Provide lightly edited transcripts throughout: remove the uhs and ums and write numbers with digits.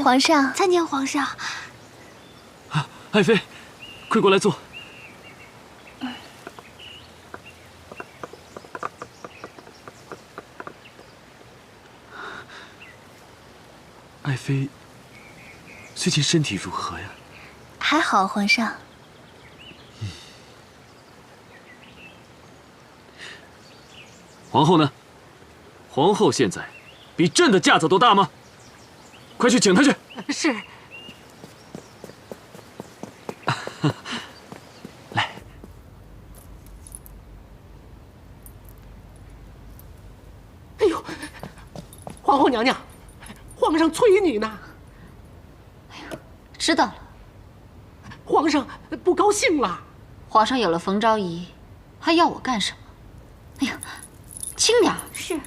皇上，参见皇上。爱妃，快过来坐。爱妃，最近身体如何呀？还好，皇上。皇后呢？皇后现在比朕的架子都大吗？快去请她去。是。来。哎呦，皇后娘娘，皇上催你呢。知道了。皇上不高兴了。皇上有了冯昭仪，还要我干什么？哎呀，轻点儿。是。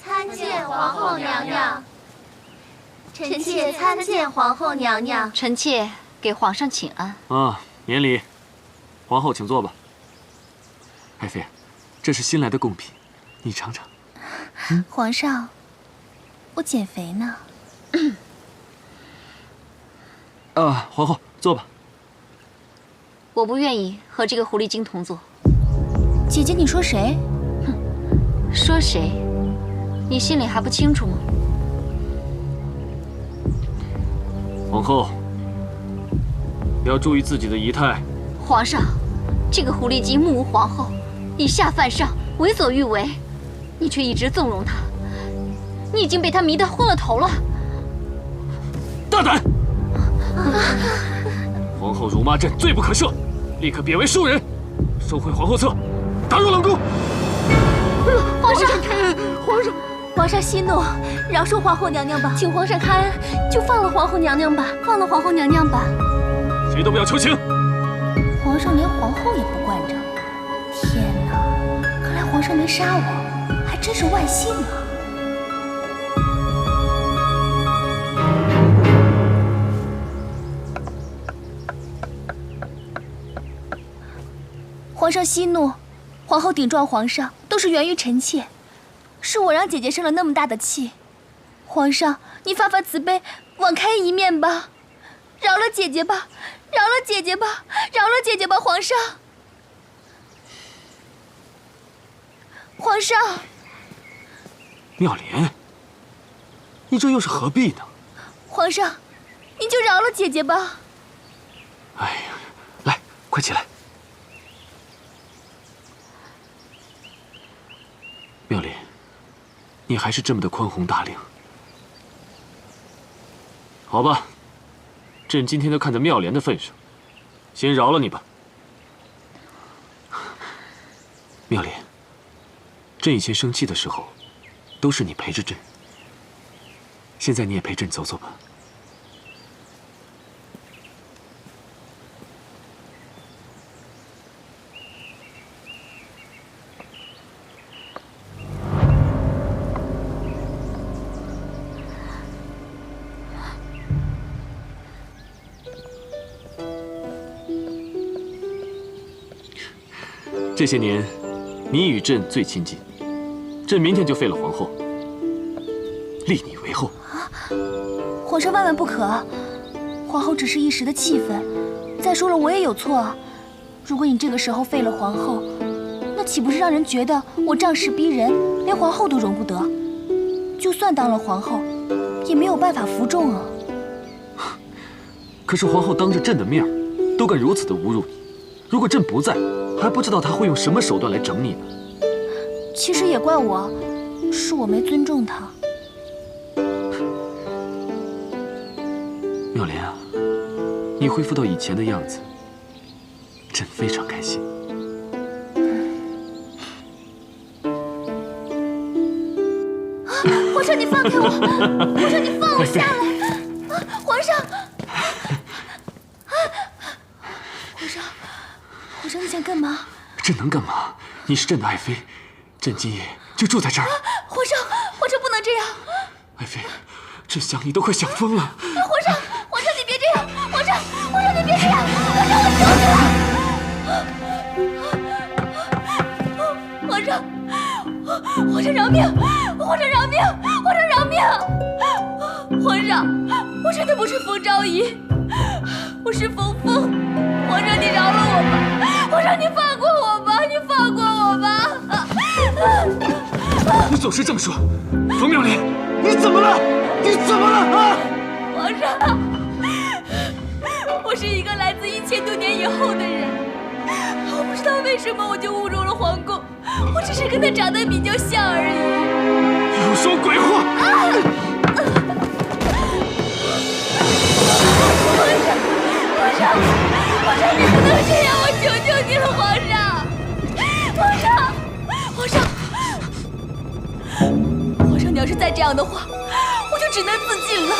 参见皇后娘娘。臣妾参见皇后娘娘。臣妾给皇上请安。啊，免礼。皇后请坐吧。爱妃，这是新来的贡品，你尝尝。皇上，我减肥呢。皇后坐吧。我不愿意和这个狐狸精同坐。姐姐，你说谁？说谁？你心里还不清楚吗？皇后，要注意自己的仪态。皇上，这个狐狸精目无皇后，以下犯上，为所欲为，你却一直纵容她，你已经被她迷得昏了头了。大胆！皇后辱骂朕，罪不可赦，立刻贬为庶人，收回皇后册，打入冷宫。皇上，皇上息怒，饶恕皇后娘娘吧，请皇上开恩，就放了皇后娘娘吧，放了皇后娘娘吧。谁都不要求情。皇上连皇后也不惯着，天哪！看来皇上没杀我，还真是万幸啊！皇上息怒，皇后顶撞皇上，都是源于臣妾，是我让姐姐生了那么大的气。皇上，你发发慈悲，网开一面吧，饶了姐姐吧，饶了姐姐吧，饶了姐姐吧，皇上。皇上，妙莲，你这又是何必呢？皇上，您就饶了姐姐吧。哎呀，来，快起来。妙莲，你还是这么的宽宏大量。好吧，朕今天就看在妙莲的份上，先饶了你吧。妙莲，朕以前生气的时候，都是你陪着朕，现在你也陪朕走走吧。这些年，你与朕最亲近，朕明天就废了皇后，立你为后。皇上万万不可，皇后只是一时的气愤。再说了，我也有错啊。如果你这个时候废了皇后，那岂不是让人觉得我仗势逼人，连皇后都容不得？就算当了皇后，也没有办法服众啊。可是皇后当着朕的面都敢如此的侮辱你，如果朕不在，还不知道她会用什么手段来整你呢。其实也怪我，是我没尊重她。妙莲啊，你恢复到以前的样子，朕非常开心。皇上，你放开我！皇上，你放我下来！皇上！皇上，你想干嘛？朕能干嘛？你是朕的爱妃，朕今夜就住在这儿。皇上，不能这样！爱妃，朕想你都快想疯了。皇上，你别这样！皇上，你别这样！皇上，我求你了！皇上饶命！皇上饶命！皇上饶命！皇上，我真的不是风昭仪，我是风风。皇上，你饶了我吧！皇上，你放过我吧！你放过我吧！你总是这么说，冯妙莲，你怎么了？你怎么了啊？皇上，我是一个来自1000多年以后的人，我不知道为什么我就误入了皇宫，我只是跟他长得比较像而已。又说鬼话！皇上，你不能这样，我求求你了，皇上！皇上，你要是再这样的话，我就只能自尽了。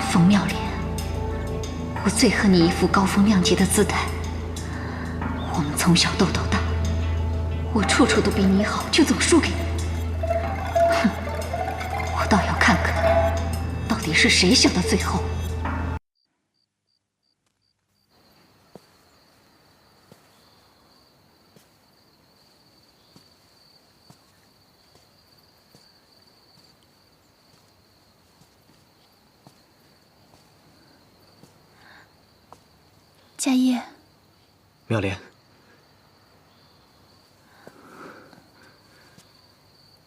冯妙莲，我最恨你一副高风亮节的姿态。我们从小斗到大，我处处都比你好，却总输给你。哼，我倒要看看，到底是谁笑到最后。家业，妙莲，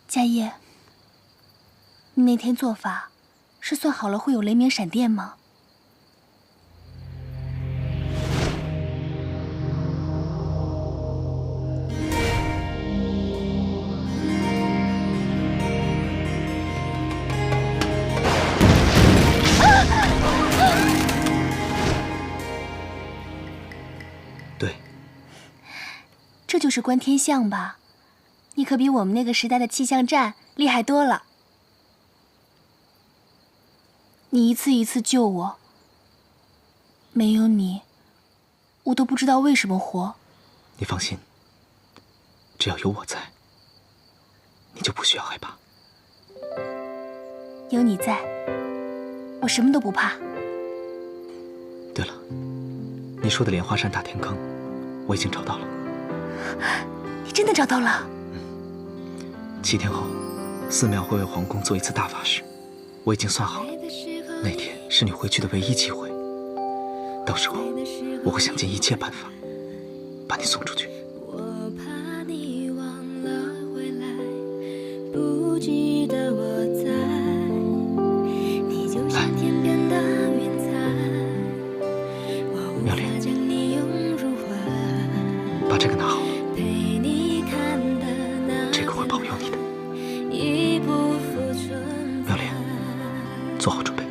家业，你那天做法是算好了会有雷鸣闪电吗？对，这就是观天象吧？你可比我们那个时代的气象站厉害多了。你一次一次救我，没有你，我都不知道为什么活。你放心，只要有我在，你就不需要害怕。有你在，我什么都不怕。对了，你说的莲花山大天坑，我已经找到了。你真的找到了7天后，寺庙会为皇宫做一次大法事，我已经算好了，那天是你回去的唯一机会。到时候，我会想尽一切办法把你送出去。我怕你忘了回来，不记得我在，你就像天边的云彩，我无法将你拥入怀。把这个拿好了，陪你看的那这个会保佑你的。已不复存在。妙莲，做好准备。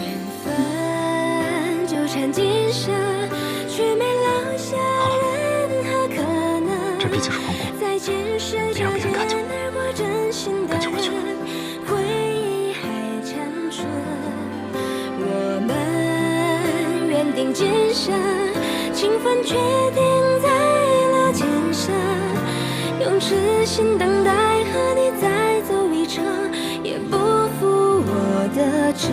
缘分纠缠今生，却没留下任何可能。这毕竟是皇宫，在前世别让别人看见我。而过真心的赶紧回去吧。人，回忆还残存。我们缘定今生，情分决定在了今生。用痴心等待和你再走一程，也不负我的真。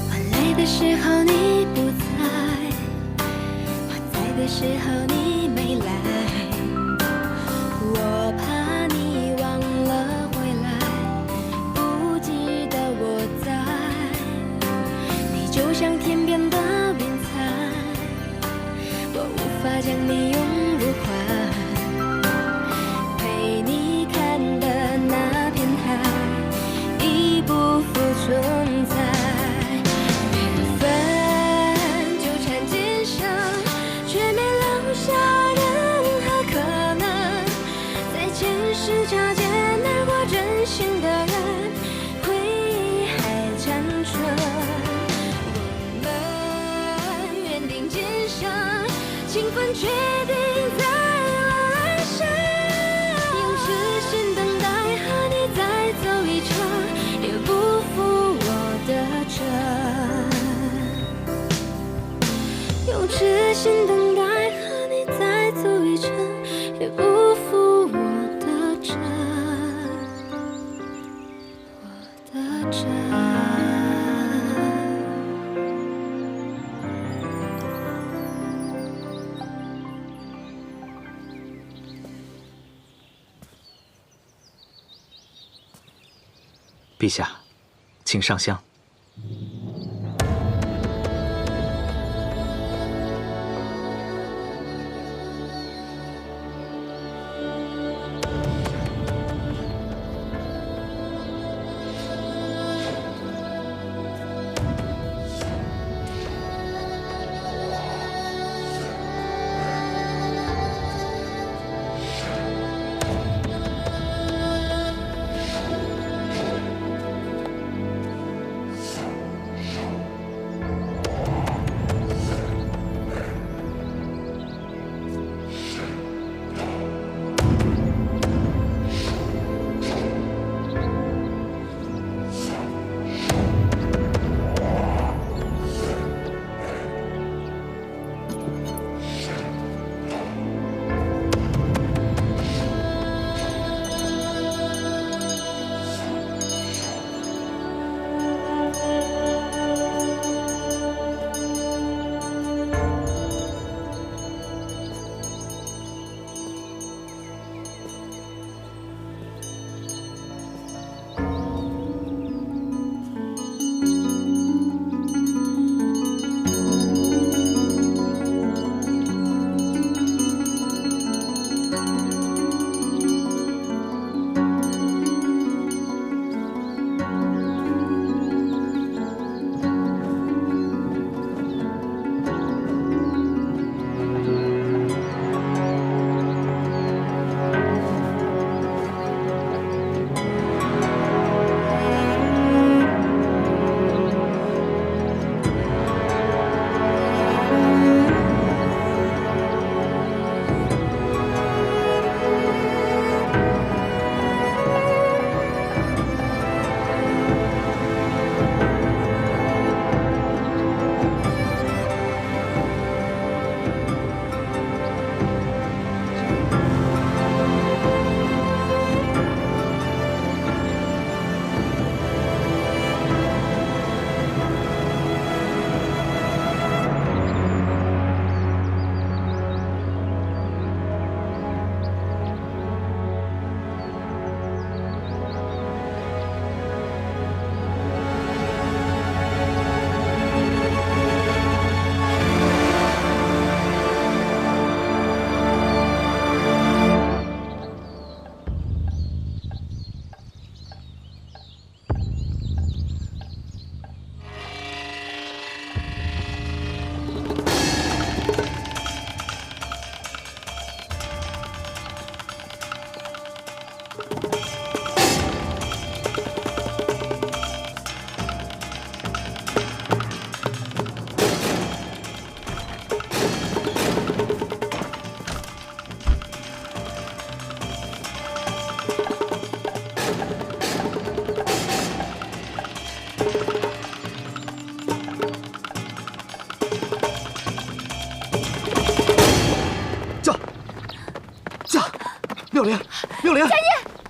我来的时候你不在，我在的时候你没来，我怕你忘了回来，不记得我在，你就像天边的云彩，我无法将你拥入怀，陪你看的那片海，已不复存在。是擦肩而过真心的人，回忆还残存。我们缘定今生，情分决定在了来生。心等待和你再走一程，也不负我的真，我的真。陛下，请上香。妙莲，妙莲，佳音，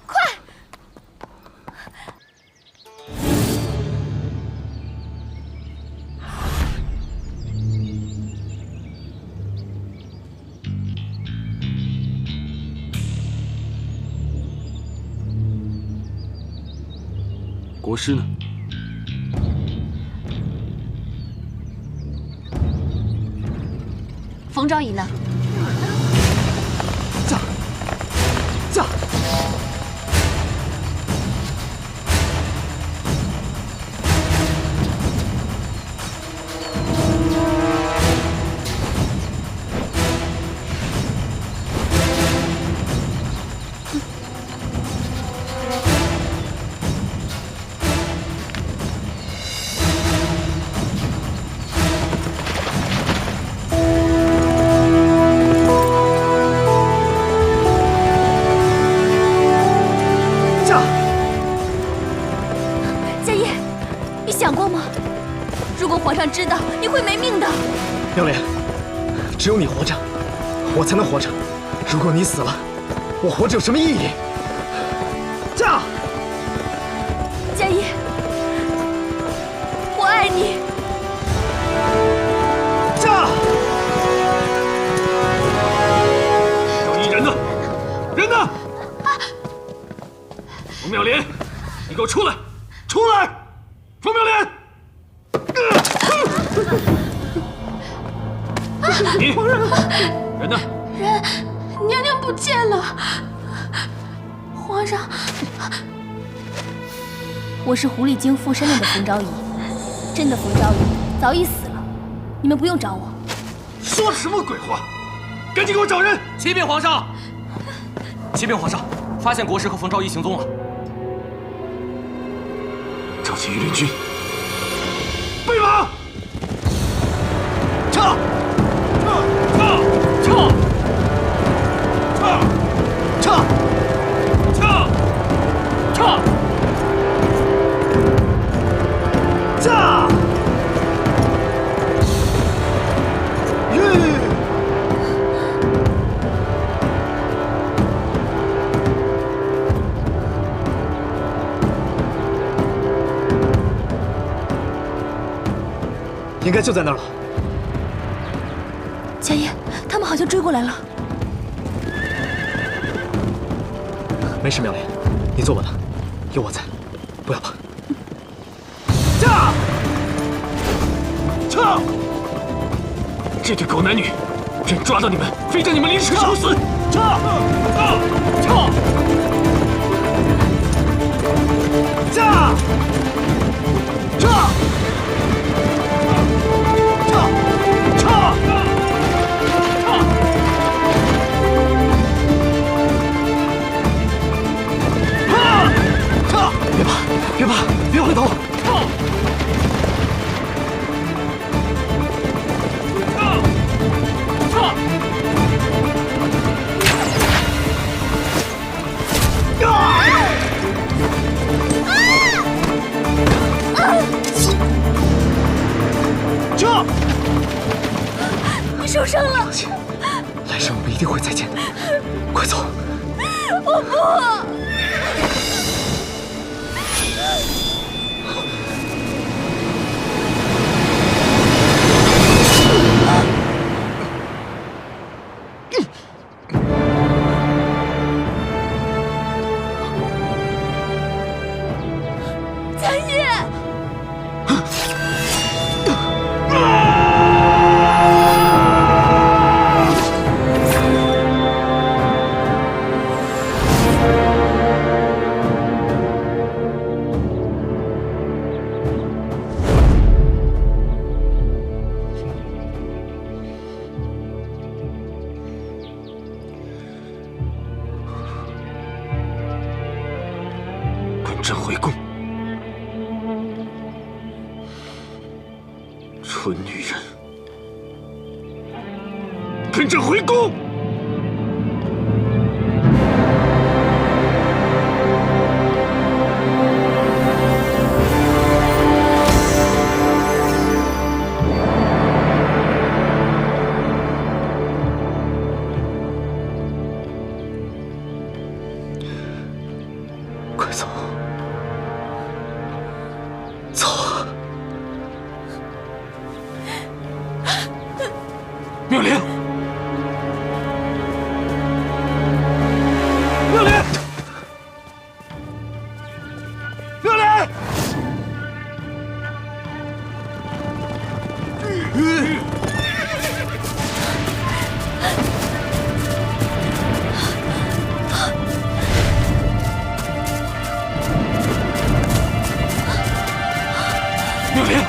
快！国师呢？冯昭仪呢？驾！想过吗？如果皇上知道，你会没命的。妙莲，只有你活着，我才能活着。如果你死了，我活着有什么意义？驾！佳怡，我爱你。驾！小姨人呢？人呢？冯妙莲，你给我出来！出来！冯妙莲！你人呢？人，娘娘不见了。皇上，我是狐狸精附身了的冯昭仪，真的冯昭仪早已死了，你们不用找我。说什么鬼话！赶紧给我找人！启禀皇上！启禀皇上，发现国师和冯昭仪行踪了。召集御林军，备马！撤！应该就在那儿了。佳怡，他们好像追过来了。没事，妙莲，你坐稳了，有我在，不要怕。驾！撤！这对狗男女，朕抓到你们，非将你们凌迟处死！撤！驾！撤！别怕，别回头！撤！你受伤了。放心，来生我们一定会再见的。快走！我不。佳怡，跟朕回宫！蠢女人，跟朕回宫！快走！走啊！妙莲，妙莲，妙莲！妙莲！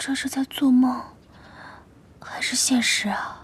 这是在做梦，还是现实啊？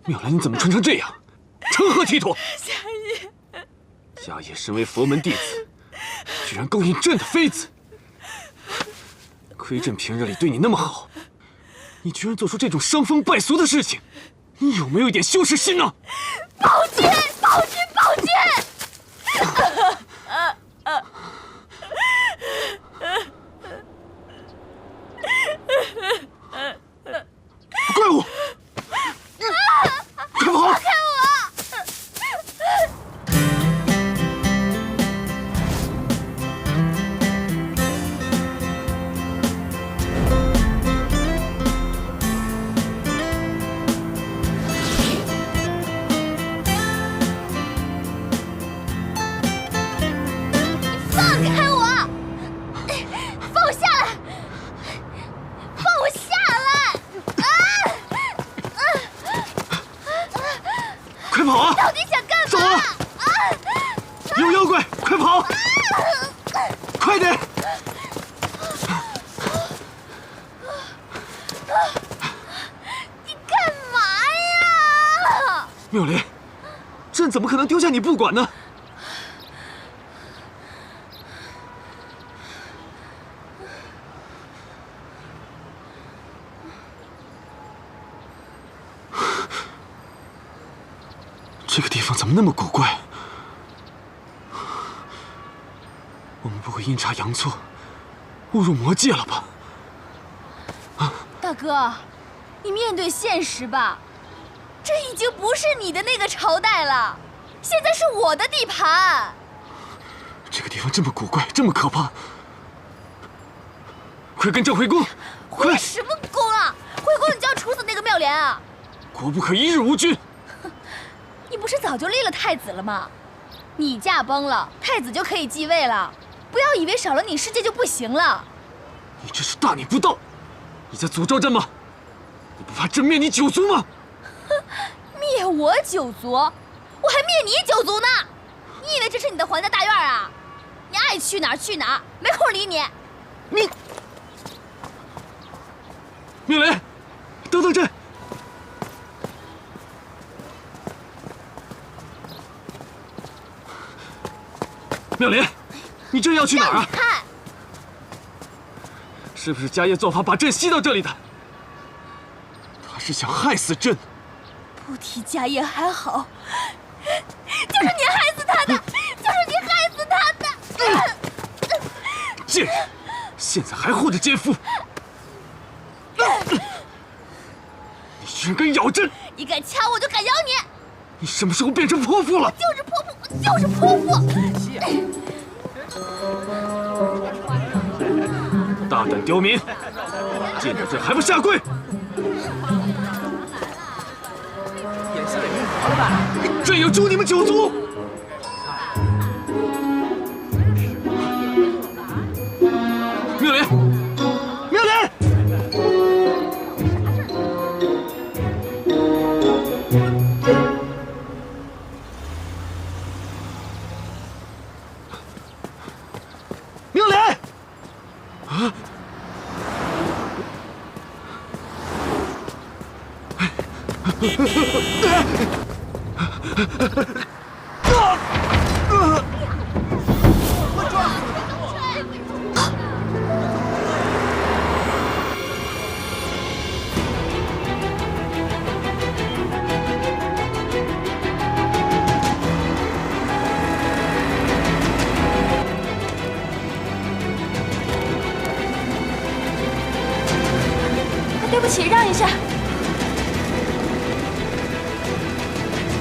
妙兰，你怎么穿成这样？成何体统？家业，家业身为佛门弟子，居然勾引朕的妃子。亏朕平日里对你那么好，你居然做出这种伤风败俗的事情，你有没有一点羞耻心呢？宝君，宝君，宝君！怪物！快跑！放开我！放开我！放我下来！放我下来！快跑啊！到底想干嘛？走啊！有妖怪，快跑！快点！你干嘛呀？妙莲，朕怎么可能丢下你不管呢？这个地方怎么那么古怪？我们不会阴差阳错误入魔界了吧？大哥，你面对现实吧，这已经不是你的那个朝代了，现在是我的地盘。这个地方这么古怪，这么可怕，快跟朕回宫！回什么宫啊？回宫你就要处死那个妙莲啊？国不可一日无君。你不是早就立了太子了吗？你驾崩了，太子就可以继位了。不要以为少了你，世界就不行了。你这是大逆不道！你在诅咒朕吗？你不怕朕灭你九族吗？灭我九族？我还灭你九族呢！你以为这是你的皇家大院啊？你爱去哪儿去哪儿，没空理你。你，妙莲，等等朕！妙莲，你这要去哪儿啊？看，是不是家业做法把朕吸到这里的？他是想害死朕。不提家业还好，就是你害死他的，就是你害死他的！贱人，现在还护着奸夫！你居然敢咬朕！你敢掐我就敢咬你！你什么时候变成泼妇了？就是泼妇，就是泼妇！大胆刁民，见着朕还不下跪！朕要诛你们九族！妙莲，妙莲！妙莲！啊！对不起，让一下。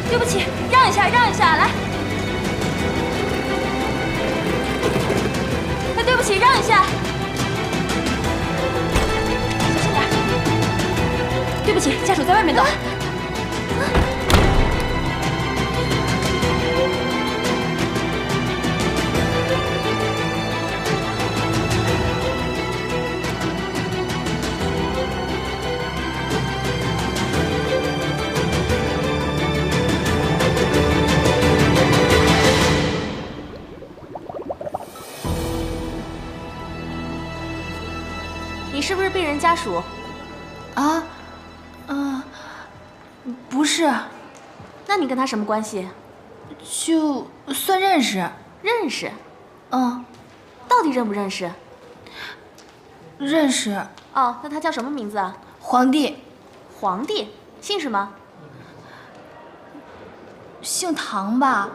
对不起，让一下，让一下，来。对不起，让一下。小心点。对不起，家属在外面等。你是不是病人家属？啊，不是。那你跟他什么关系？就算认识。认识？嗯。到底认不认识？认识。哦，那他叫什么名字啊？皇帝。皇帝？姓什么？姓唐吧？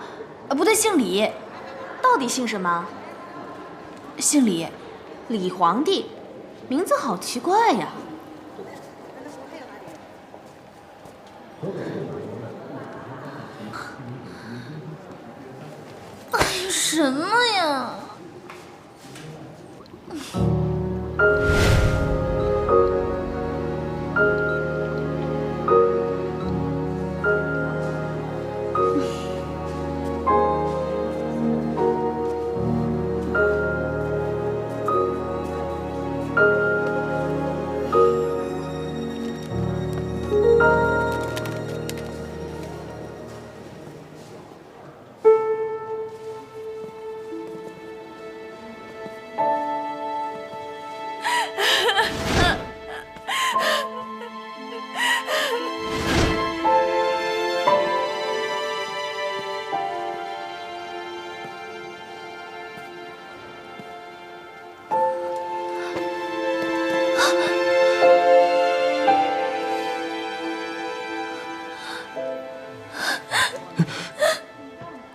不对，姓李。到底姓什么？姓李。李皇帝。名字好奇怪呀！哎呀，什么呀？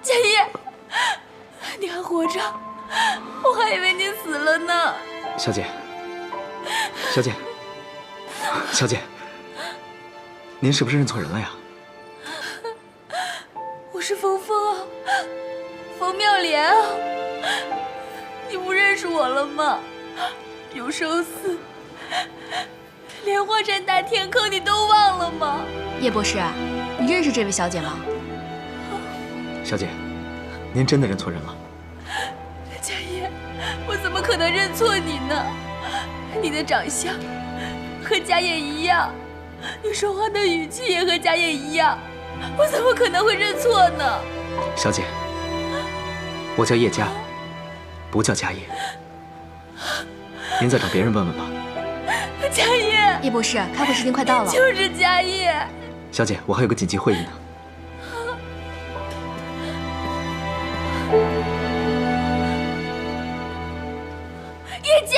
佳叶，你还活着，我还以为你死了呢。小姐，小姐，小姐，您是不是认错人了呀？我是冯峰啊，冯妙莲啊，你不认识我了吗？永寿寺、莲花山大天坑，你都忘了吗？叶博士，你认识这位小姐吗？小姐，您真的认错人了。佳叶，我怎么可能认错你呢？你的长相和佳叶一样，你说话的语气也和佳叶一样，我怎么可能会认错呢？小姐，我叫叶佳，不叫佳叶。您再找别人问问吧。佳叶，叶博士，开会时间快到了。就是佳叶。小姐，我还有个紧急会议呢。叶佳。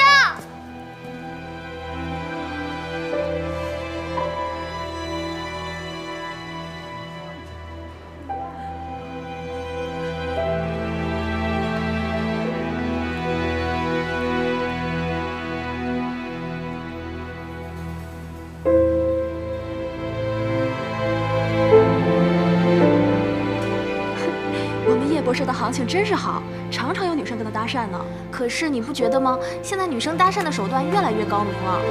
我们叶博士的行情真是好，常常常有女生跟他搭讪呢。可是你不觉得吗？现在女生搭讪的手段越来越高明了。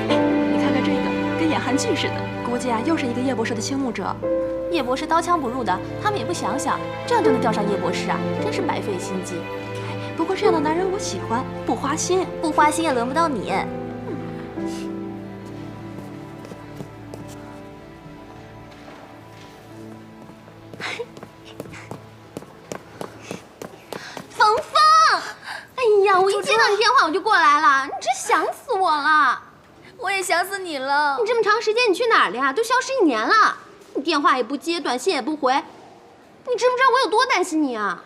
你看看这个，跟演韩剧似的，估计啊又是一个叶博士的倾慕者。叶博士刀枪不入的，他们也不想想，这样就能钓上叶博士啊，真是白费心机。不过这样的男人我喜欢，不花心，不花心也轮不到你。冯峰，哎呀，我一接到你电话我就过来了，你真想死我了。我也想死你了。你这么长时间你去哪儿了呀？都消失1年了，你电话也不接，短信也不回，你知不知道我有多担心你啊？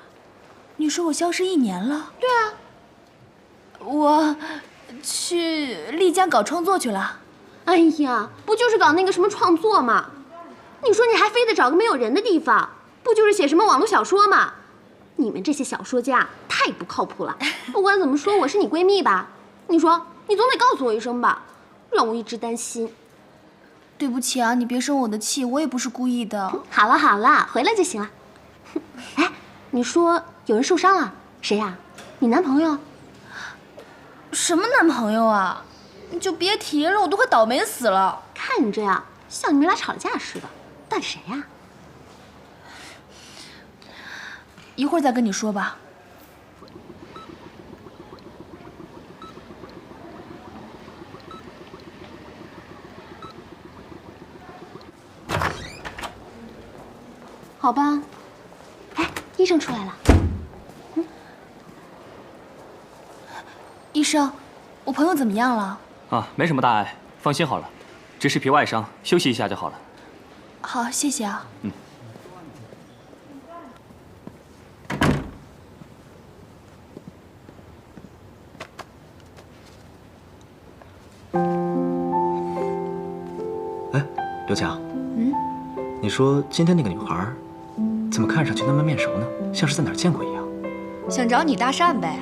你说我消失1年了？对啊，我去丽江搞创作去了。哎呀，不就是搞那个什么创作吗？你说你还非得找个没有人的地方，不就是写什么网络小说吗？你们这些小说家太不靠谱了。不管怎么说，我是你闺蜜吧？你说你总得告诉我一声吧，让我一直担心。对不起啊，你别生我的气，我也不是故意的。好了好了，回来就行了。哎，你说有人受伤了，谁呀？你男朋友？什么男朋友啊？你就别提了，我都快倒霉死了。看你这样，像你们俩吵架似的。到底谁呀？一会儿再跟你说吧。好吧。哎，医生出来了。医生，我朋友怎么样了？啊，没什么大碍，放心好了，只是皮外伤，休息一下就好了。好，谢谢啊。哎，刘强，你说今天那个女孩，怎么看上去那么面熟呢？像是在哪儿见过一样。想找你搭讪呗。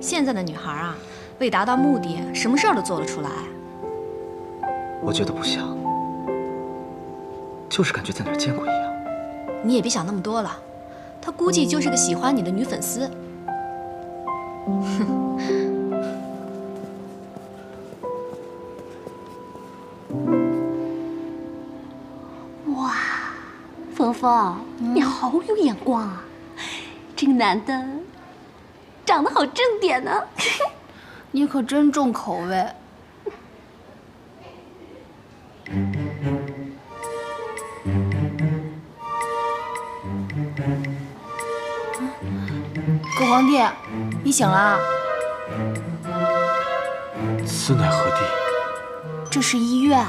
现在的女孩啊，为达到目的，什么事儿都做得出来。我觉得不像，就是感觉在哪儿见过一样。你也别想那么多了，她估计就是个喜欢你的女粉丝。哇，峰峰，你好有眼光啊！这个男的长得好正点呢。你可真重口味。狗皇帝，你醒了啊？此乃何地？这是医院。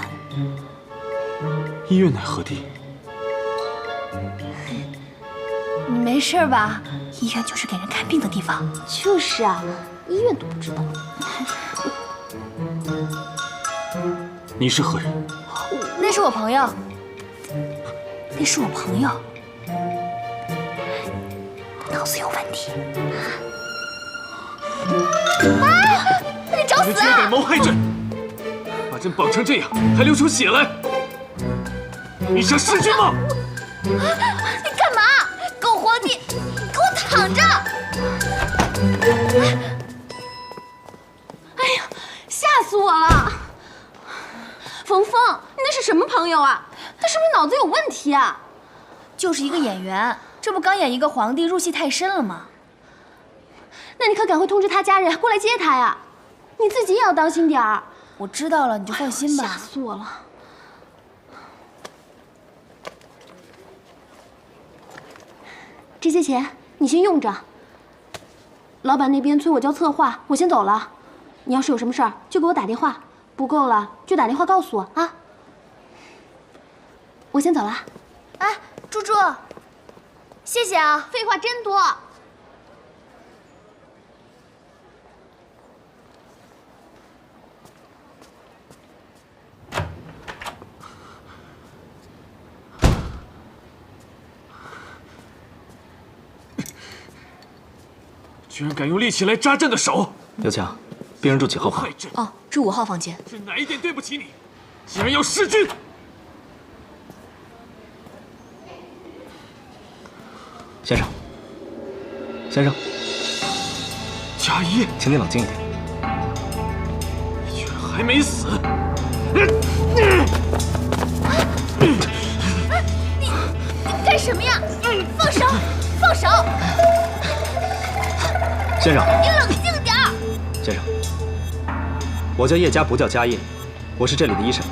医院乃何地？你没事吧？医院就是给人看病的地方。就是啊，医院都不知道。你是何人？那是我朋友。那是我朋友。脑子有问题。啊！你找死你们竟然敢谋害朕，把朕绑成这样，还流出血来！你想弑君吗？你干嘛？狗皇帝，你给我躺着！哎呀，吓死我了！冯峰，你那是什么朋友啊？他是不是脑子有问题啊？就是一个演员，这不刚演一个皇帝，入戏太深了吗？那你可赶快通知他家人过来接他呀！你自己也要当心点儿。我知道了，你就放心吧。吓死我了！这些钱你先用着。老板那边催我交策划，我先走了。你要是有什么事儿，就给我打电话。不够了就打电话告诉我啊。我先走了。哎，猪猪，谢谢啊。废话真多。居然敢用利器来扎朕的手！刘强，病人住几号房？害朕！哦，住5号房间。是哪一点对不起你？竟然要弑君！先生，先生，佳怡，请你冷静一点。居然还没死！你干什么呀？放手！放手！先生，你冷静点儿！先生，我叫叶家，不叫家业，我是这里的医生。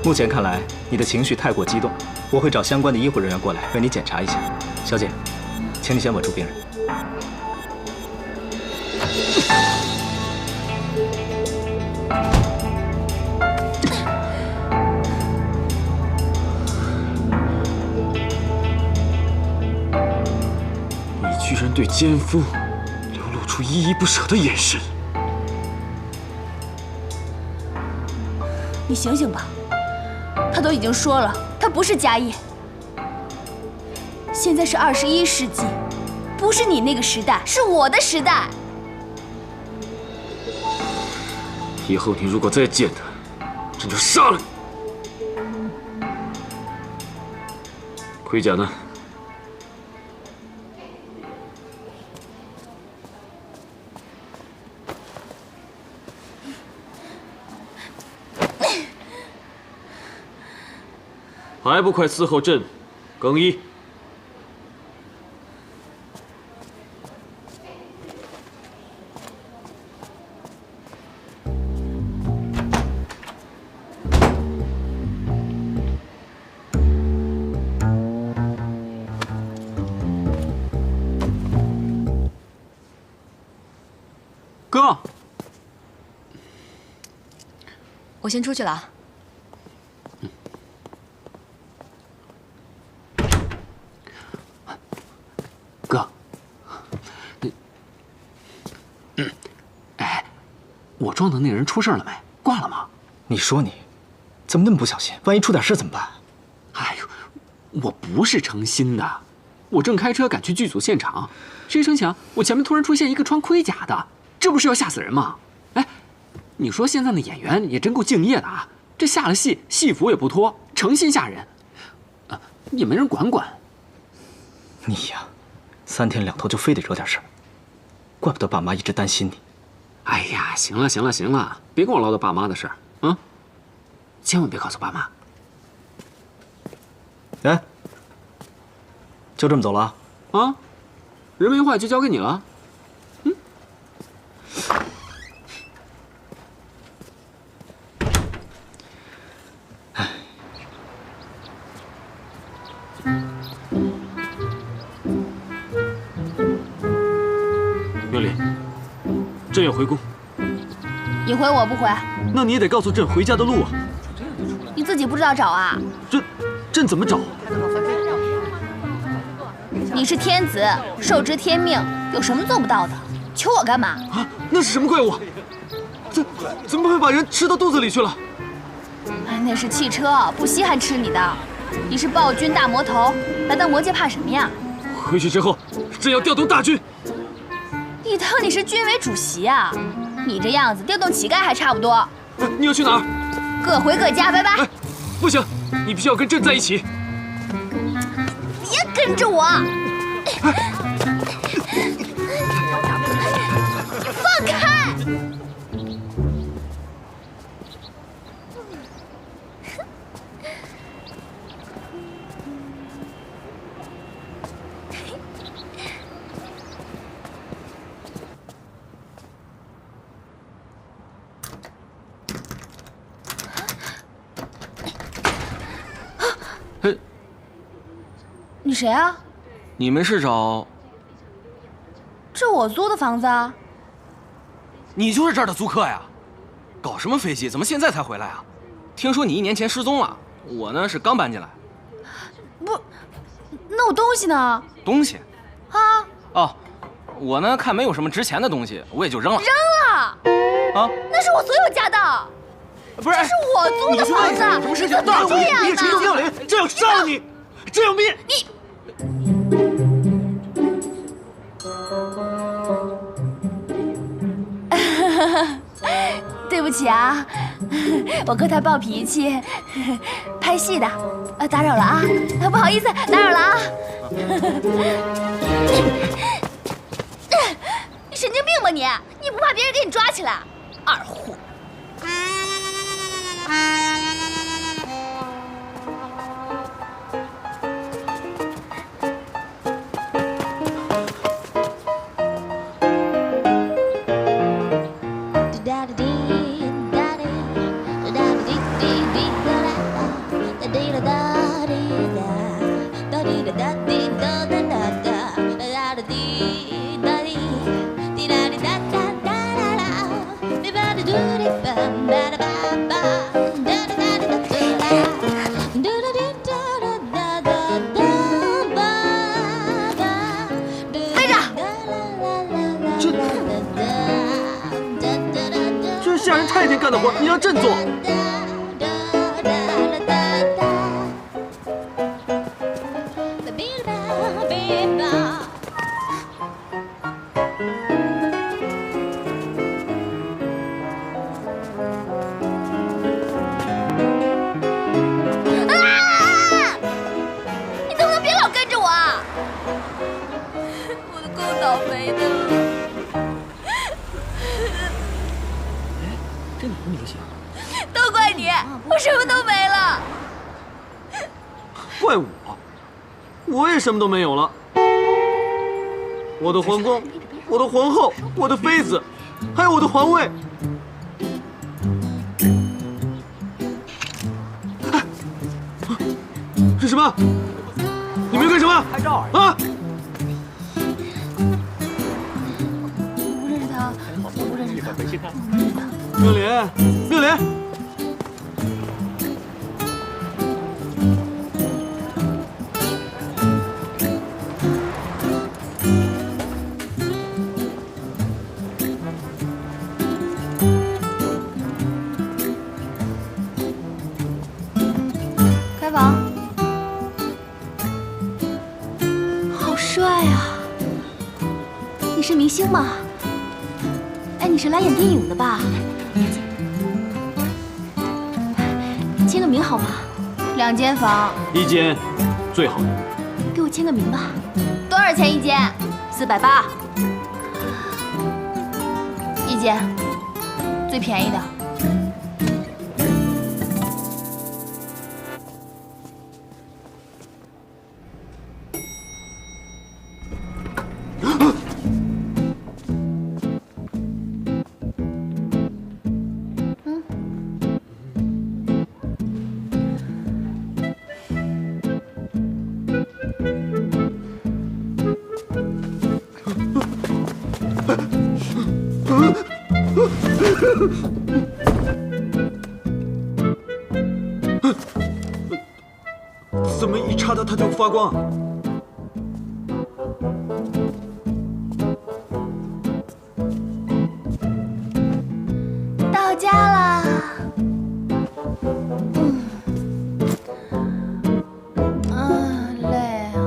目前看来，你的情绪太过激动，我会找相关的医护人员过来为你检查一下。小姐，请你先稳住病人。你居然对奸夫流露出依依不舍的眼神！你醒醒吧，他都已经说了，他不是家业。现在是21世纪，不是你那个时代，是我的时代。以后你如果再见他，朕就杀了你。盔甲呢？还不快伺候朕更衣！哥，我先出去了啊。哥，哎，我撞的那人出事了没？挂了吗？你说你，怎么那么不小心？万一出点事怎么办？哎呦，我不是诚心的，我正开车赶去剧组现场，谁成想我前面突然出现一个穿盔甲的，这不是要吓死人吗？哎，你说现在的演员也真够敬业的啊，这下了戏，戏服也不脱，诚心吓人，也没人管管。你呀，3天2头就非得惹点事儿，怪不得爸妈一直担心你。哎呀，行了行了行了，别跟我唠叨爸妈的事儿啊，千万别告诉爸妈。哎，就这么走了？啊，人没坏就交给你了。苗里，朕要回宫，你回我不回？那你也得告诉朕回家的路啊！你自己不知道找啊？朕怎么找？你是天子，受之天命，有什么做不到的？求我干嘛？啊，那是什么怪物？怎么会把人吃到肚子里去了？那是汽车，不稀罕吃你的。你是暴君大魔头，来到魔界怕什么呀？回去之后，朕要调动大军。你当你是军委主席啊？你这样子调动乞丐还差不多。你要去哪儿？各回各家，拜拜。哎，不行，你必须要跟朕在一起。别跟着我！放开！你谁啊？你没事找？这我租的房子啊。你就是这儿的租客呀？搞什么飞机？怎么现在才回来啊？听说你1年前失踪了，我呢是刚搬进来。不，那我东西呢？东西？啊？哦，我呢看没有什么值钱的东西，我也就扔了。扔了？啊？那是我所有家的。不是，这是我租的房子，什么事情？你怎么这样呢？你陈妙莲，朕要杀了你！朕要灭你！对不起啊，我哥他暴脾气，拍戏的，打扰了啊，不好意思，打扰了啊。啊你？你不怕别人给你抓起来？二货！这是下人太监干的活，你让朕做。你能不能别老跟着我啊？我都够倒霉的了。这哪儿明显？都怪你，我什么都没了。怪我？我也什么都没有了。我的皇宫，我的皇后，我的妃子，还有我的皇位。这什么？你们要干什么？拍照啊！我不认识他，我不认识他。回去看。妙莲，妙莲，开房。好帅啊！你是明星吗？哎，你是来演电影的吧？签个名好吗？2间房1间，最好的。给我签个名吧。多少钱一间？480。1间，最便宜的。怎么一插它就发光啊？到家啦。累啊。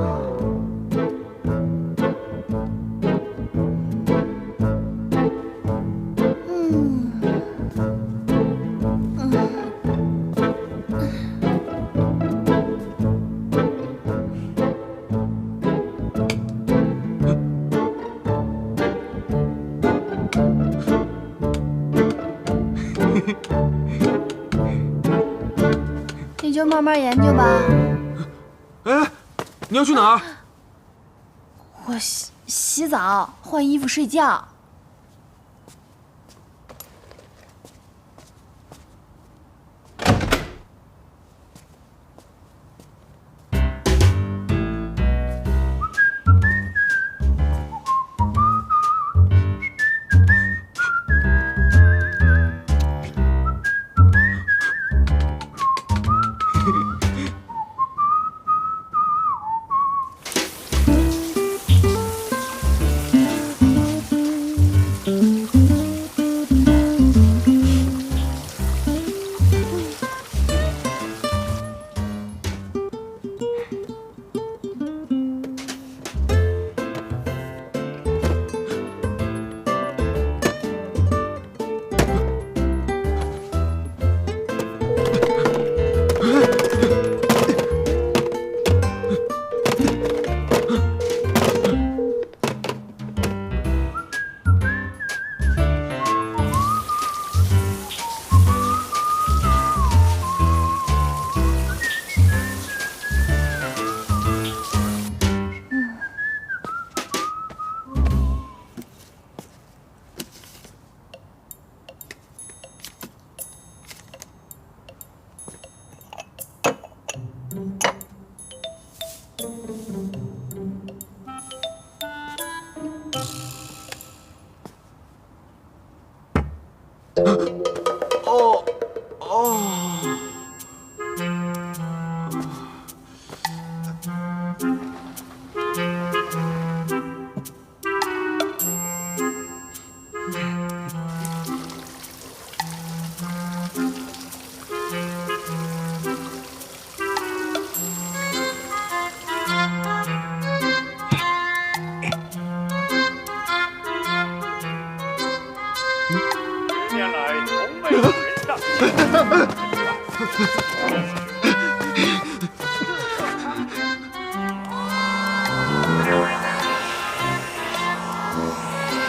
你就慢慢研究吧。哎，你要去哪儿？我洗澡、换衣服、睡觉。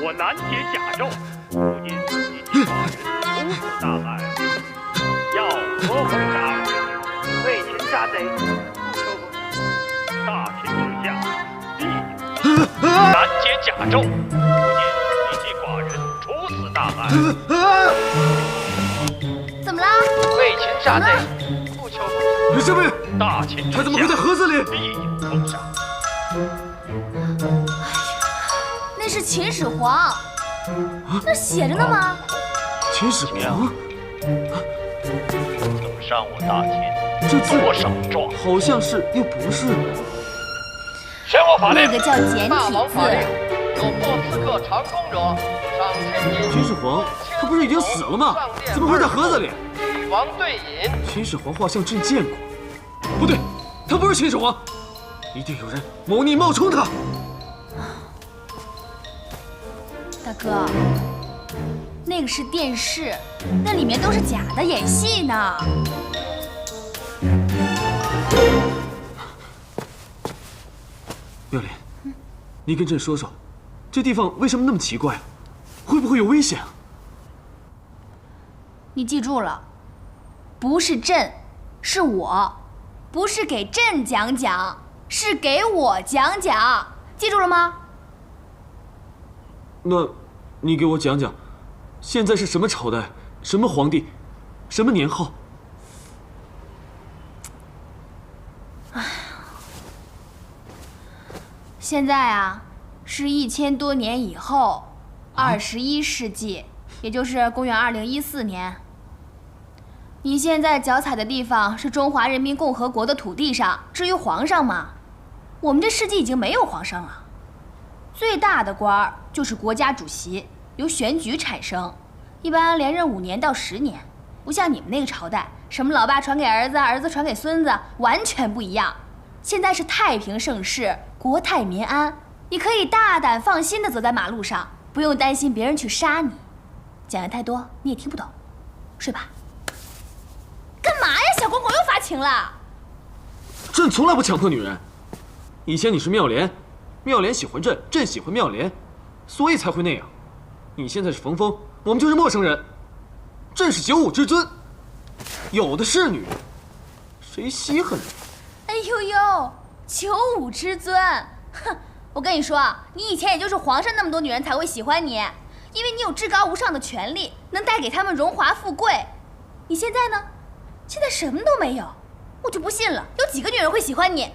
我难解甲胄，不因一计划人，处死大案。要何奉上？为擒杀贼，不求奉上。大秦之下，必有难解甲胄，不因一计寡人，处死大案。怎么了？为擒杀贼，不求奉上。李侍卫，大秦之下，他怎么会在盒子里？必有奉上。那是秦始皇，那写着呢吗？秦始皇，等上我大秦，这字多少状？好像是又不是。宣我法令。那个叫简体字。有破刺客长弓者，赏千金。秦始皇，他不是已经死了吗？怎么会在盒子里？与王对饮。秦始皇画像朕见过，不对，他不是秦始皇，一定有人谋逆冒充他。大哥，那个是电视，那里面都是假的，演戏呢。妙莲，你跟朕说说，这地方为什么那么奇怪啊？会不会有危险啊？你记住了，不是朕，是我，不是给朕讲讲，是给我讲讲，记住了吗？那，你给我讲讲，现在是什么朝代，什么皇帝，什么年号？现在啊，是1000多年以后，21世纪，也就是公元2014年。你现在脚踩的地方是中华人民共和国的土地上，至于皇上嘛，我们这世纪已经没有皇上了。最大的官儿就是国家主席，由选举产生，一般连任5年到10年，不像你们那个朝代，什么老爸传给儿子，儿子传给孙子，完全不一样。现在是太平盛世，国泰民安，你可以大胆放心地走在马路上，不用担心别人去杀你。讲的太多你也听不懂，睡吧。干嘛呀，小公公又发情了？朕从来不强迫女人。以前你是妙莲，妙莲喜欢朕，朕喜欢妙莲，所以才会那样。你现在是冯峰，我们就是陌生人。朕是95之尊，有的是女人，谁稀罕你？哎呦呦，95之尊，哼！我跟你说，你以前也就是皇上那么多女人才会喜欢你，因为你有至高无上的权利，能带给他们荣华富贵。你现在呢？现在什么都没有，我就不信了，有几个女人会喜欢你？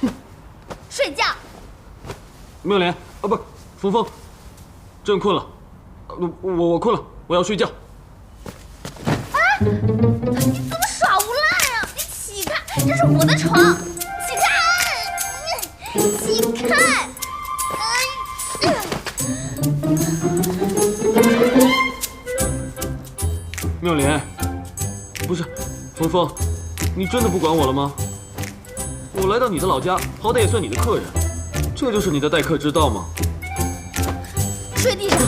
哼！睡觉。妙莲，啊不，冯峰，朕困了，我困了，我要睡觉。你怎么耍无赖啊？你起开，这是我的床，起开，起开！妙莲，不是，冯峰，你真的不管我了吗？我来到你的老家，好歹也算你的客人，这就是你的待客之道吗？睡地上。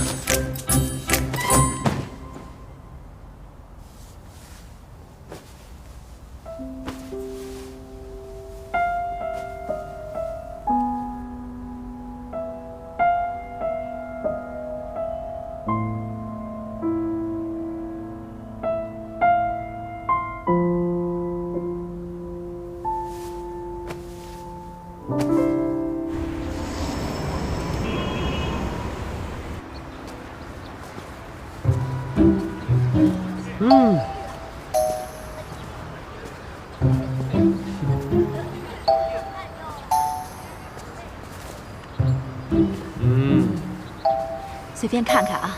随便看看啊。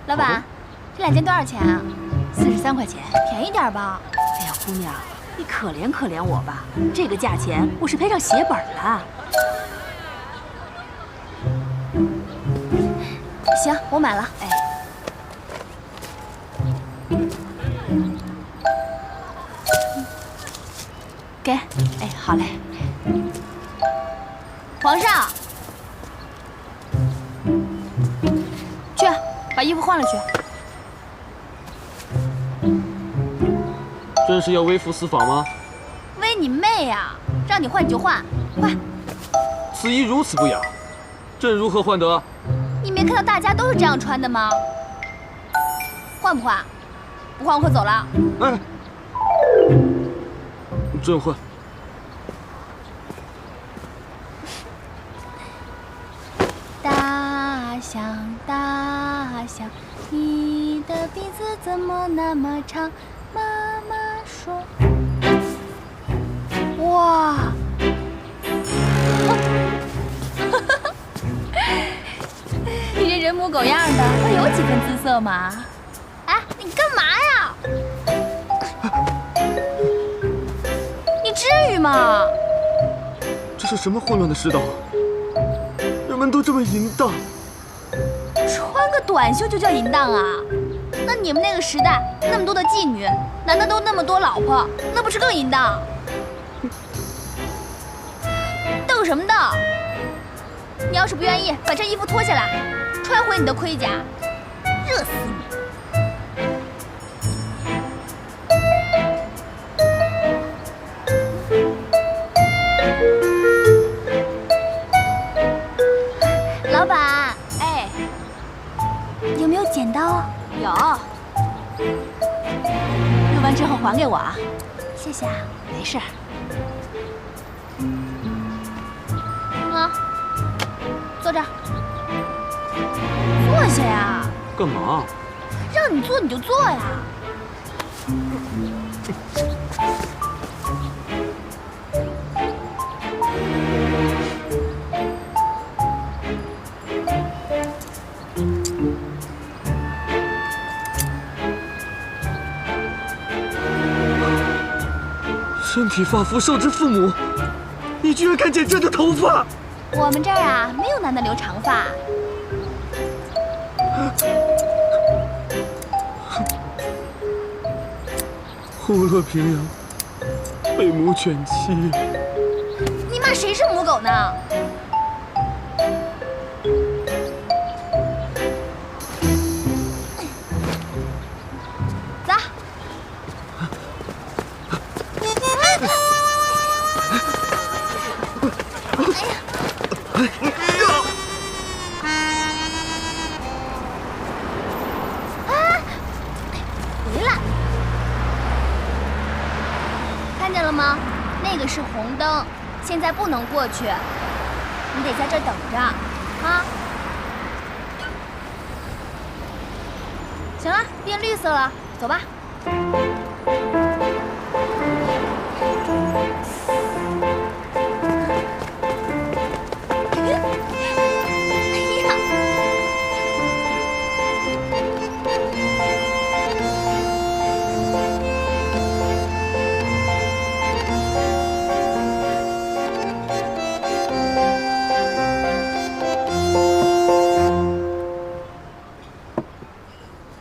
老板，这2件多少钱啊？43块钱。便宜点吧。哎呀，姑娘，你可怜可怜我吧，这个价钱我是赔上血本了。行，我买了。哎，给。哎，好嘞。皇上，去把衣服换了去。朕是要微服私访吗？威你妹呀！让你换你就换，快！此衣如此不雅，朕如何换得？你没看到大家都是这样穿的吗？换不换？不换我可走了。哎，朕换。大象，大象，你的鼻子怎么那么长？妈妈说。哇！你这人模狗样的，倒有几分姿色嘛？哎，你干嘛呀？你至于吗？这是什么混乱的世道？人们都这么淫荡，穿个短袖就叫淫荡啊？那你们那个时代那么多的妓女，男的都那么多老婆，那不是更淫荡？瞪什么瞪？你要是不愿意，把这衣服脱下来，穿回你的盔甲，热死你！老板，哎，有没有剪刀？有。录完之后还给我啊。谢谢啊。没事。啊，坐这儿，坐下呀。干嘛？让你坐你就坐呀。身体发肤受之父母，你居然敢剪朕的头发！我们这儿啊，没有男的留长发。虎落平阳，被母犬欺。你骂谁是母狗呢？走。回来，看见了吗？那个是红灯，现在不能过去，你得在这儿等着，啊！行了，变绿色了，走吧。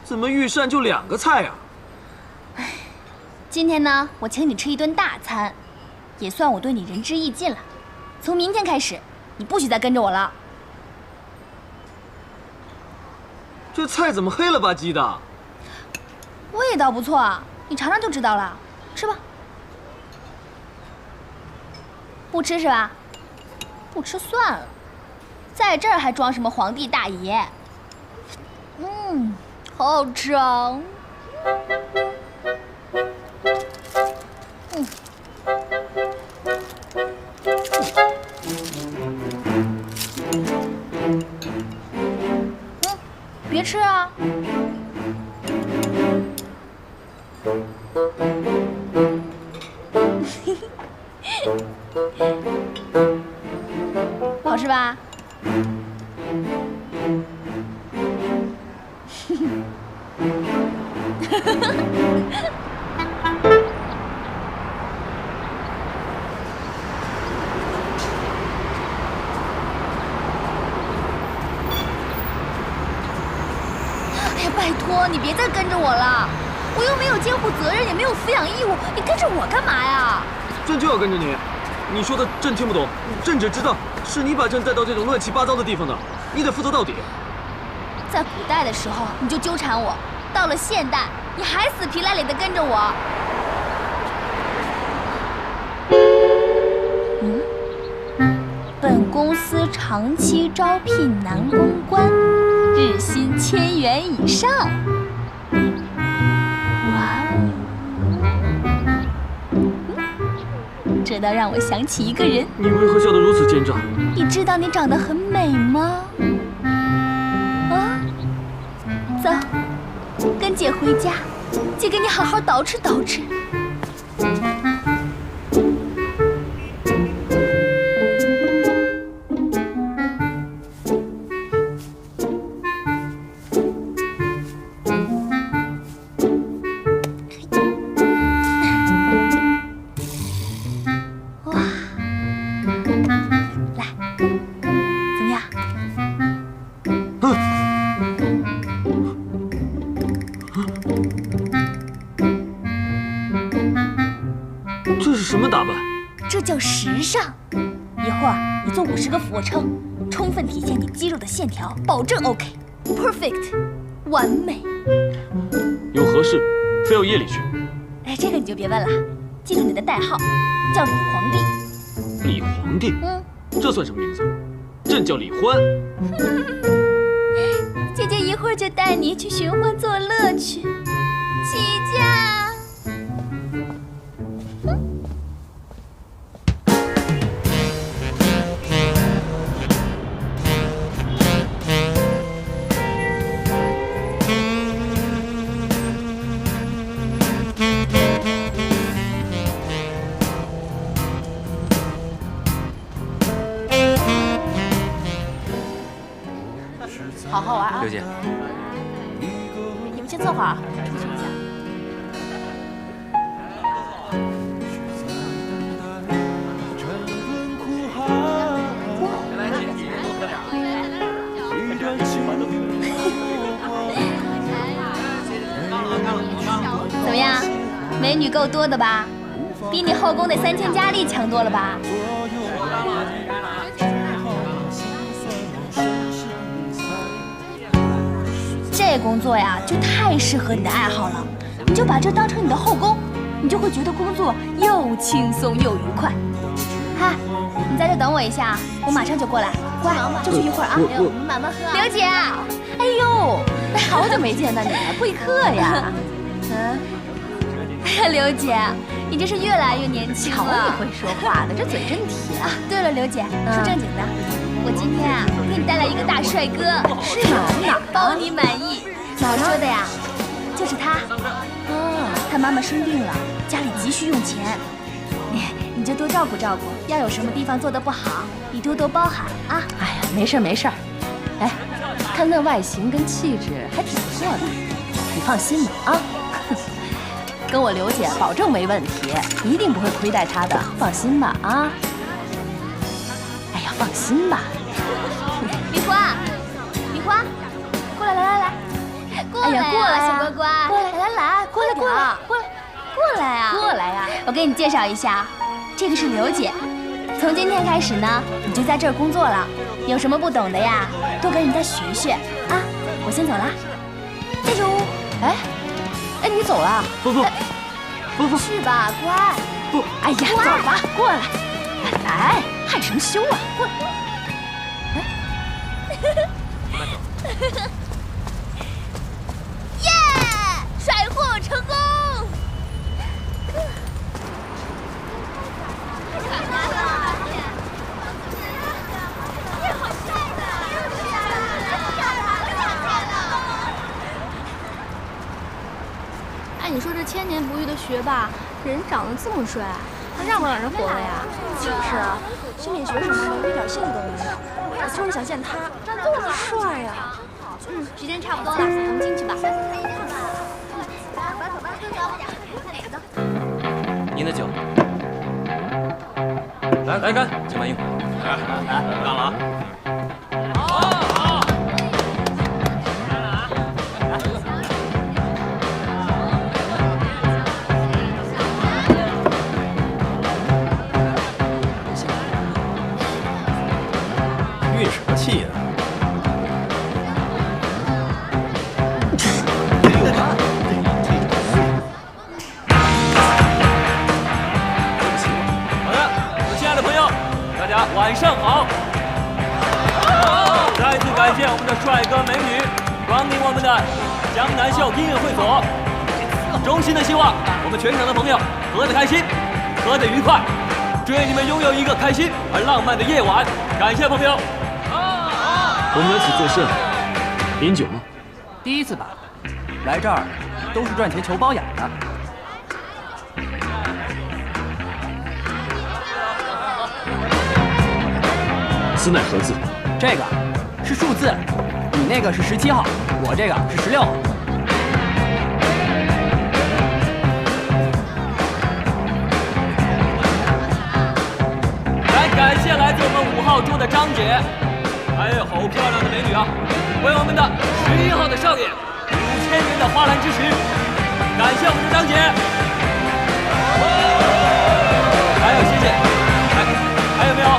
怎么御膳就2个菜啊？今天呢，我请你吃一顿大餐，也算我对你仁至义尽了。从明天开始，你不许再跟着我了。这菜怎么黑了吧唧的？味道不错，你尝尝就知道了。吃吧。不吃是吧？不吃算了，在这儿还装什么皇帝大爷？好好吃啊！别吃啊！好吃吧？拜托你别再跟着我了，我又没有监护责任，也没有抚养义务，你跟着我干嘛呀？朕就要跟着你。你说的朕听不懂，朕只知道是你把朕带到这种乱七八糟的地方的，你得负责到底。在古代的时候你就纠缠我，到了现代你还死皮赖脸的跟着我。本公司长期招聘男公关，日薪1000元以上。哇哦！这倒让我想起一个人。你为何笑得如此奸诈？你知道你长得很美吗？啊，走，跟姐回家，姐给你好好捯饬捯饬。什么打扮？这叫时尚。一会儿你做50个俯卧撑，充分体现你肌肉的线条，保证 OK，perfect， 完美。有何事非要夜里去？哎，这个你就别问了，记住你的代号，叫李皇帝。李皇帝？这算什么名字？朕叫李欢。姐姐一会儿就带你去寻欢作乐去，起驾。好好玩啊！刘姐，你们先坐会儿，出去一下。怎么样，美女够多的吧？比你后宫的3000佳丽强多了吧？这工作呀，就太适合你的爱好了。你就把这当成你的后宫，你就会觉得工作又轻松又愉快。嗨，你在这等我一下，我马上就过来。乖，就去一会儿啊。慢慢喝。刘姐，哎呦，好久没见到你了，贵客呀。哎呀，刘姐，你这是越来越年轻了。瞧你会说话的，这嘴真甜啊！对了，刘姐，说正经的，我今天啊给你带来一个大帅哥，是哪包你满意。怎么说的呀？就是他。他妈妈生病了，家里急需用钱，你就多照顾照顾。要有什么地方做得不好，你多多包涵啊。哎呀，没事没事。哎，看那外形跟气质还挺不错的，你放心吧啊。跟我刘姐保证没问题，一定不会亏待她的，放心吧啊！哎呀，放心吧。李花，李花，过来，来，过来，过来，小乖乖，过来，来，过来啊！过来呀！我给你介绍一下，这个是刘姐，从今天开始呢，你就在这儿工作了。有什么不懂的呀，多跟人家学学啊！我先走了。哎呦，哎，你走了？不，去吧，乖。不，哎呀，走吧，过来，来，害什么羞啊？过来。耶，甩货成功！哎，你说这千年不遇的学霸，人长得这么帅，还让不让人活了呀？就是啊，心理学什么的，一点兴趣都没有。我就是想见他，这么帅呀！时间差不多了，咱们进去吧。您的酒。来干，请慢用。来，干了啊！好。帅哥美女光临我们的江南秀音乐会所。衷心的希望我们全场的朋友喝得开心，喝得愉快，祝愿你们拥有一个开心而浪漫的夜晚。感谢朋友。我们来此作甚？饮酒吗？第一次吧，来这儿都是赚钱求包养的。此乃何字？这个是数字，你那个是17号，我这个是16号。来，感谢来自我们5号桌的张姐，还有好漂亮的美女啊！为我们的11号的少爷5000元的花篮支持，感谢我们的张姐。还有谢谢，还有没有？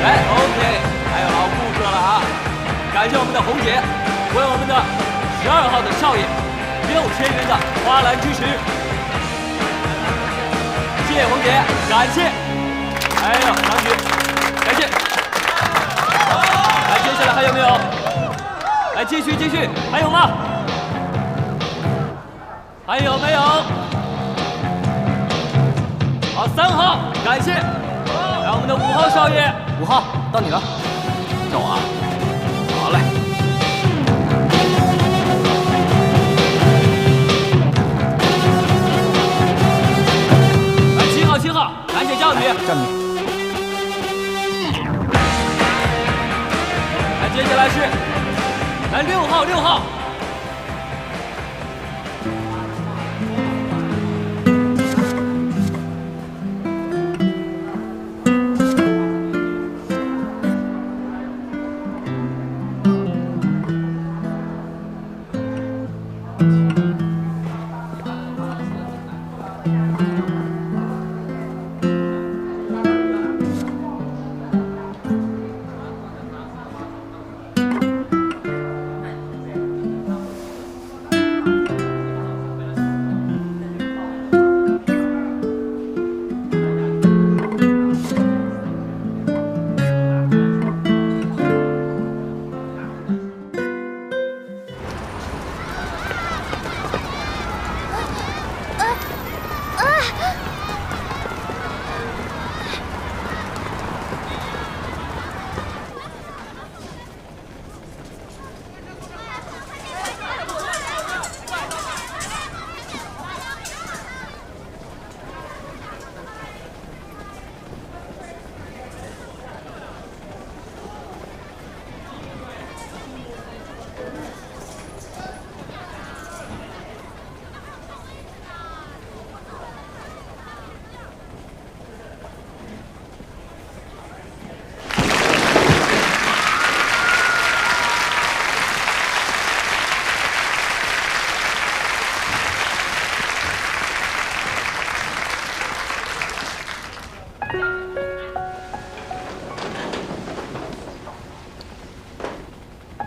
来 ，OK， 还有老顾客了啊！感谢我们的红姐，为我们的12号的少爷6000元的花篮支持，谢谢红姐，感谢。还有张姐，感谢。来，接下来还有没有？来，继续，还有吗？还有没有？好，3号，感谢。来，我们的5号少爷。5号，到你了。到我啊。好嘞。来，7号，感谢教育。教你。来，接下来是，来6号。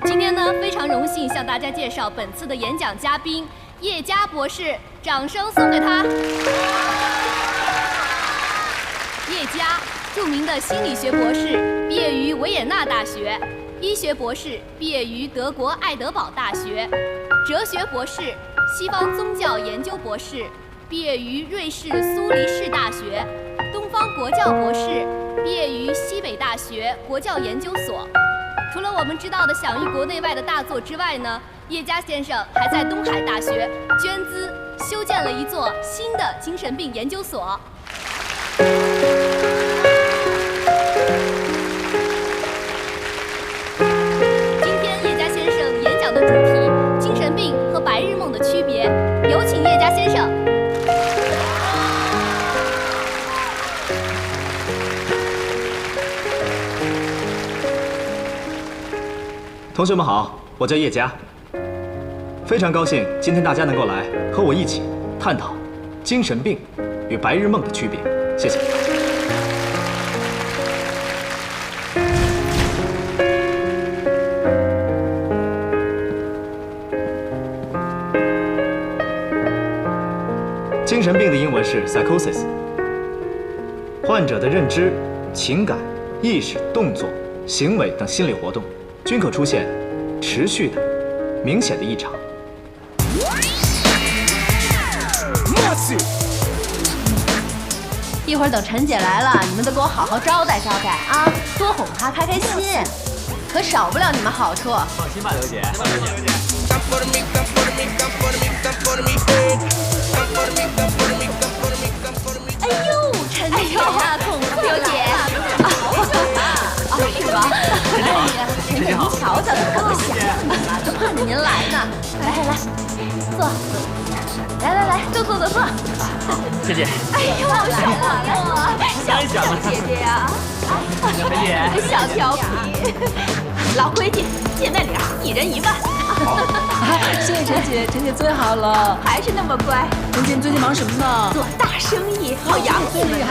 今天呢，非常荣幸向大家介绍本次的演讲嘉宾叶佳博士，掌声送给他。叶佳，著名的心理学博士，毕业于维也纳大学；医学博士，毕业于德国爱德堡大学；哲学博士，西方宗教研究博士，毕业于瑞士苏黎世大学；东方国教博士，毕业于西北大学国教研究所。除了我们知道的享誉国内外的大作之外呢，叶佳先生还在东海大学捐资修建了一座新的精神病研究所。今天叶佳先生演讲的主题：精神病和白日梦的区别。有请叶佳先生。同学们好，我叫叶佳，非常高兴今天大家能够来和我一起探讨精神病与白日梦的区别。谢谢。精神病的英文是 psychosis， 患者的认知、情感、意识、动作、行为等心理活动，均可出现持续的、明显的异常。一会儿等陈姐来了，你们都给我好好招待招待啊，多哄她开开心，可少不了你们好处。放心吧，刘姐。哎呦，陈姐呀，痛快了，刘姐。是吧？哎呀，陈姐您瞧瞧，可不想了，都盼着您来呢。来，坐。来，坐。谢谢。哎呦，来了，小姐姐呀，陈姐，小调皮，老规矩，见面礼1人1万。谢谢陈姐，陈姐最好了，还是那么乖。陈姐，你最近忙什么呢？做大生意，好养你们啊。